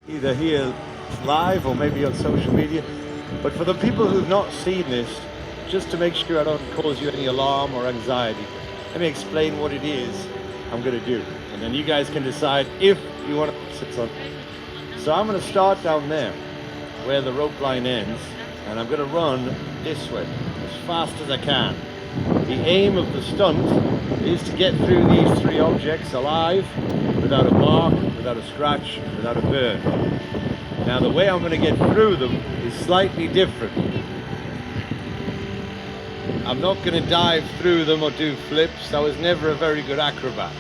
either here live or maybe on social media. But for the people who've not seen this, just to make sure I don't cause you any alarm or anxiety, let me explain what it is I'm going to do. And then you guys can decide if you want to sit on. So I'm going to start down there where the rope line ends, and I'm going to run this way as fast as I can. The aim of the stunt is to get through these three objects alive, without a mark, without a scratch, without a burn. Now the way I'm going to get through them is slightly different. I'm not going to dive through them or do flips. I was never a very good acrobat,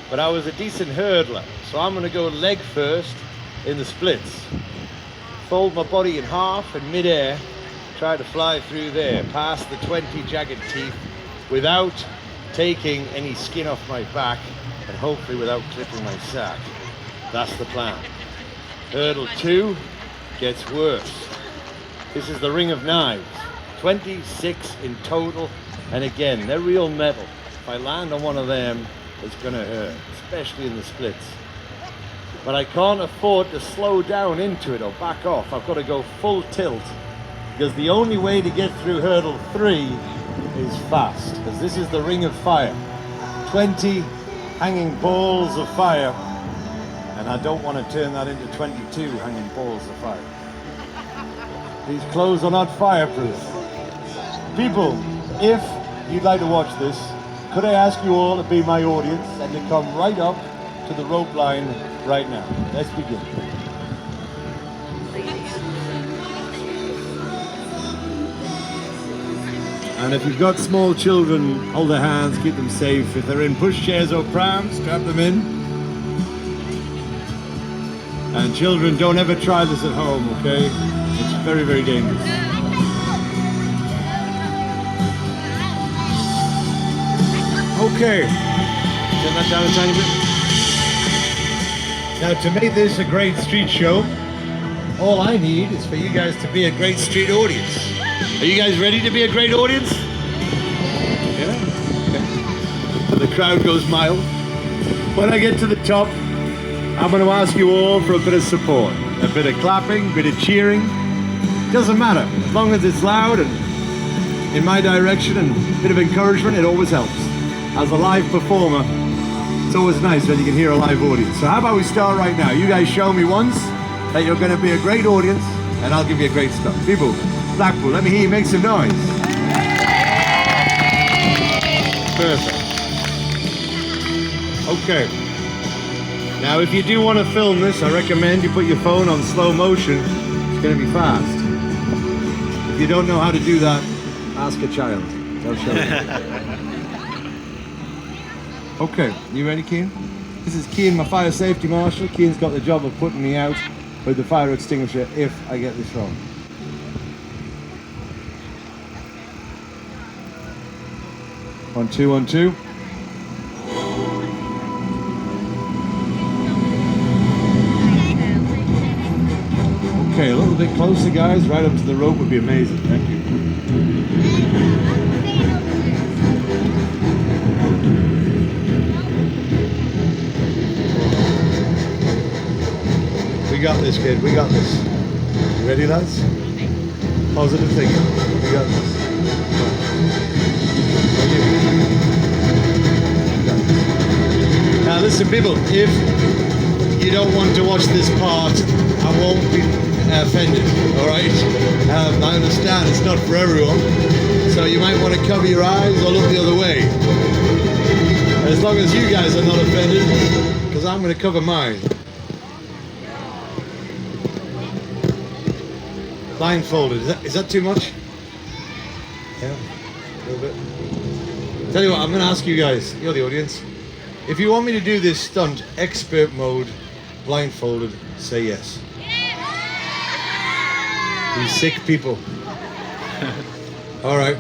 but I was a decent hurdler. So I'm going to go leg first in the splits. Fold my body in half in mid-air, try to fly through there, past the 20 jagged teeth without taking any skin off my back and hopefully without clipping my sack. That's the plan. Hurdle 2 gets worse. This is the ring of knives. 26 in total, and again, they're real metal. If I land on one of them, it's gonna hurt, especially in the splits. But I can't afford to slow down into it or back off. I've got to go full tilt, because the only way to get through hurdle 3 is fast, because this is the ring of fire. 20 hanging balls of fire, and I don't want to turn that into 22 hanging balls of fire. These clothes are not fireproof. People, if you'd like to watch this, could I ask you all to be my audience and to come right up to the rope line right now? Let's begin. And if you've got small children, hold their hands, keep them safe. If they're in pushchairs or prams, strap them in. And children, don't ever try this at home, okay? It's very, very dangerous. Okay, turn that down a tiny bit. Now, to make this a great street show, all I need is for you guys to be a great street audience. Are you guys ready to be a great audience? Yeah? Okay. So the crowd goes mild. When I get to the top, I'm going to ask you all for a bit of support. A bit of clapping, a bit of cheering. Doesn't matter. As long as it's loud and in my direction and a bit of encouragement, it always helps. As a live performer, it's always nice when you can hear a live audience. So how about we start right now? You guys show me once that you're going to be a great audience, and I'll give you a great start. People, Blackpool, let me hear you make some noise. Perfect. Okay. Now, if you do want to film this, I recommend you put your phone on slow motion. It's going to be fast. If you don't know how to do that, ask a child. They'll show you. Okay, you ready, Keane? This is Keane, my fire safety marshal. Keane's got the job of putting me out with the fire extinguisher if I get this wrong. On two, on two. Okay, a little bit closer, guys. Right up to the rope would be amazing. Thank you. We got this, kid. We got this. You ready, lads? Positive thinking. We got this. Now listen, people, if you don't want to watch this part, I won't be offended, alright? I understand it's not for everyone, so you might want to cover your eyes or look the other way. As long as you guys are not offended, because I'm going to cover mine. Blindfolded, is that too much? Yeah, a little bit. Tell you what, I'm going to ask you guys, you're the audience, if you want me to do this stunt, expert mode, blindfolded, say yes. You sick people. All right.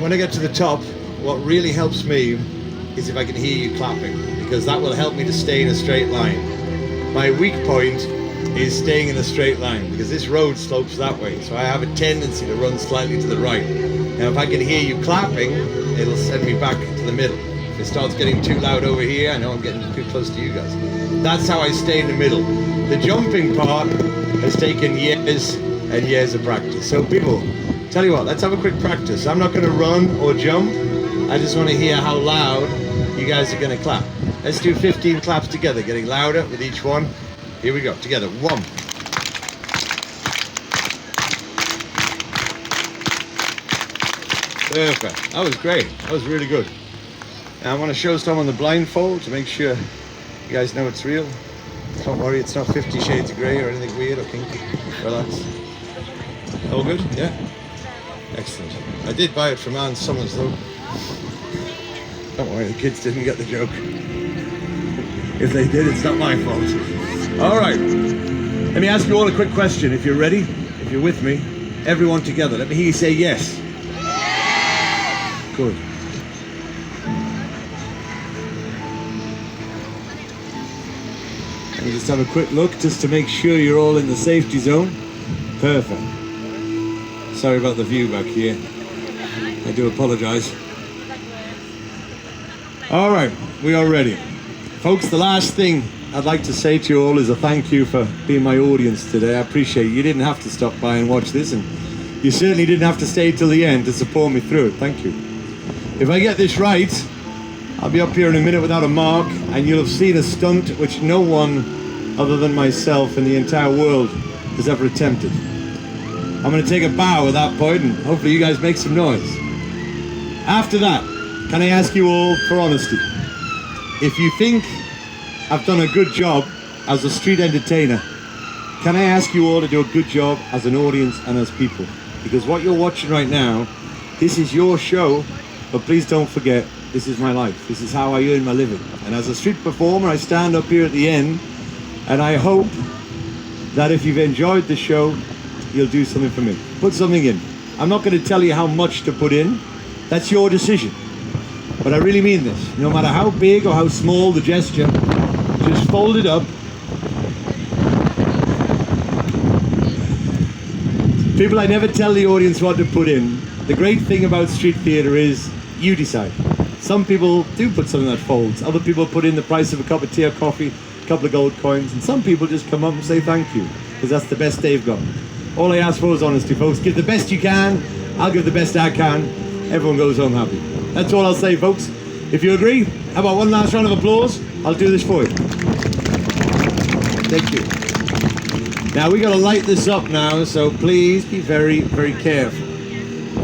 When I get to the top, what really helps me is if I can hear you clapping, because that will help me to stay in a straight line. My weak point is staying in a straight line, because this road slopes that way, so I have a tendency to run slightly to the right. Now if I can hear you clapping, it'll send me back to the middle. If it starts getting too loud over here, I know I'm getting too close to you guys. That's how I stay in the middle. The jumping part has taken years and years of practice. So people, tell you what, let's have a quick practice. I'm not going to run or jump. I just want to hear how loud you guys are going to clap. Let's do 15 claps together, getting louder with each one. Here we go, together. 1. Perfect. That was great. That was really good. Now I want to show someone the blindfold to make sure you guys know it's real. Don't worry, it's not 50 Shades of Grey or anything weird or kinky. Relax. All good? Yeah? Excellent. I did buy it from Anne Summers though. Don't worry, the kids didn't get the joke. If they did, it's not my fault. All right. Let me ask you all a quick question. If you're ready, if you're with me, everyone together, let me hear you say yes. Good. Let me just have a quick look just to make sure you're all in the safety zone. Perfect. Sorry about the view back here. I do apologize. All right, we are ready. Folks, the last thing I'd like to say to you all is a thank you for being my audience today. I appreciate it. You didn't have to stop by and watch this, and you certainly didn't have to stay till the end to support me through it. Thank you. If I get this right, I'll be up here in a minute without a mark, and you'll have seen a stunt which no one other than myself in the entire world has ever attempted. I'm going to take a bow at that point, and hopefully you guys make some noise. After that, can I ask you all for honesty? If you think I've done a good job as a street entertainer, can I ask you all to do a good job as an audience and as people? Because what you're watching right now, this is your show, but please don't forget, this is my life. This is how I earn my living. And as a street performer, I stand up here at the end, and I hope that if you've enjoyed the show, you'll do something for me. Put something in. I'm not going to tell you how much to put in. That's your decision. But I really mean this. No matter how big or how small the gesture, just fold it up. People, I never tell the audience what to put in. The great thing about street theatre is you decide. Some people do put something that folds. Other people put in the price of a cup of tea or coffee, a couple of gold coins, and some people just come up and say thank you, because that's the best they've got. All I ask for is honesty, folks. Give the best you can. I'll give the best I can. Everyone goes home happy. That's all I'll say, folks. If you agree, how about one last round of applause? I'll do this for you. Thank you. Now, we got to light this up now, so please be very, very careful.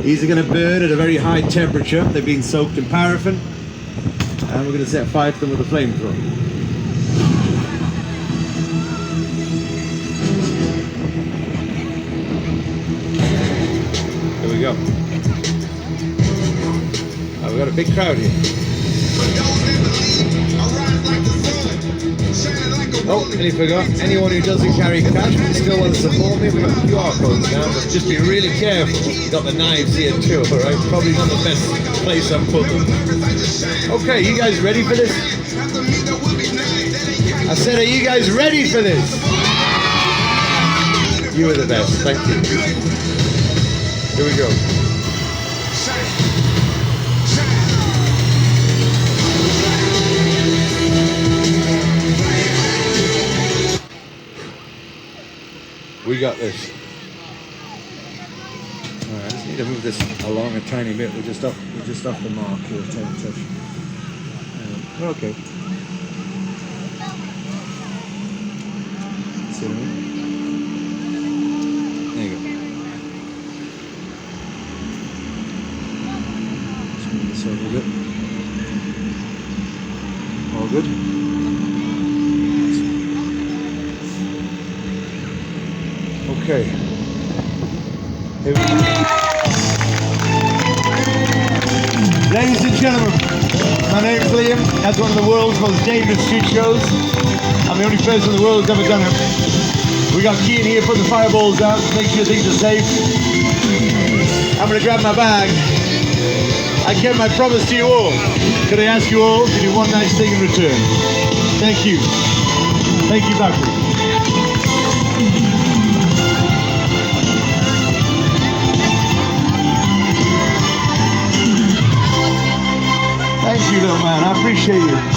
These are going to burn at a very high temperature. They've been soaked in paraffin. And we're going to set fire to them with a flamethrower. Here we go. Oh, we've got a big crowd here. Oh, and he forgot, anyone who doesn't carry cash but still wants to support me, we've got QR codes now, but just be really careful. You've got the knives here too, alright? Probably not the best place I've put them. Okay, you guys ready for this? I said, are you guys ready for this? You are the best, thank you. Here we go. We got this. All right, I just need to move this along a tiny bit. We're just off the mark here, a tiny touch. We're okay. See what I mean? There you go. Just move this over a bit. All good? Okay. Here we go. Ladies and gentlemen, my name's Liam. That's one of the world's most dangerous street shows. I'm the only person in the world who's ever done it. We got Keane here putting the fireballs out to make sure things are safe. I'm going to grab my bag. I kept my promise to you all. Could I ask you all to do one nice thing in return? Thank you. Thank you, Blackpool. Thank you, little man. I appreciate you.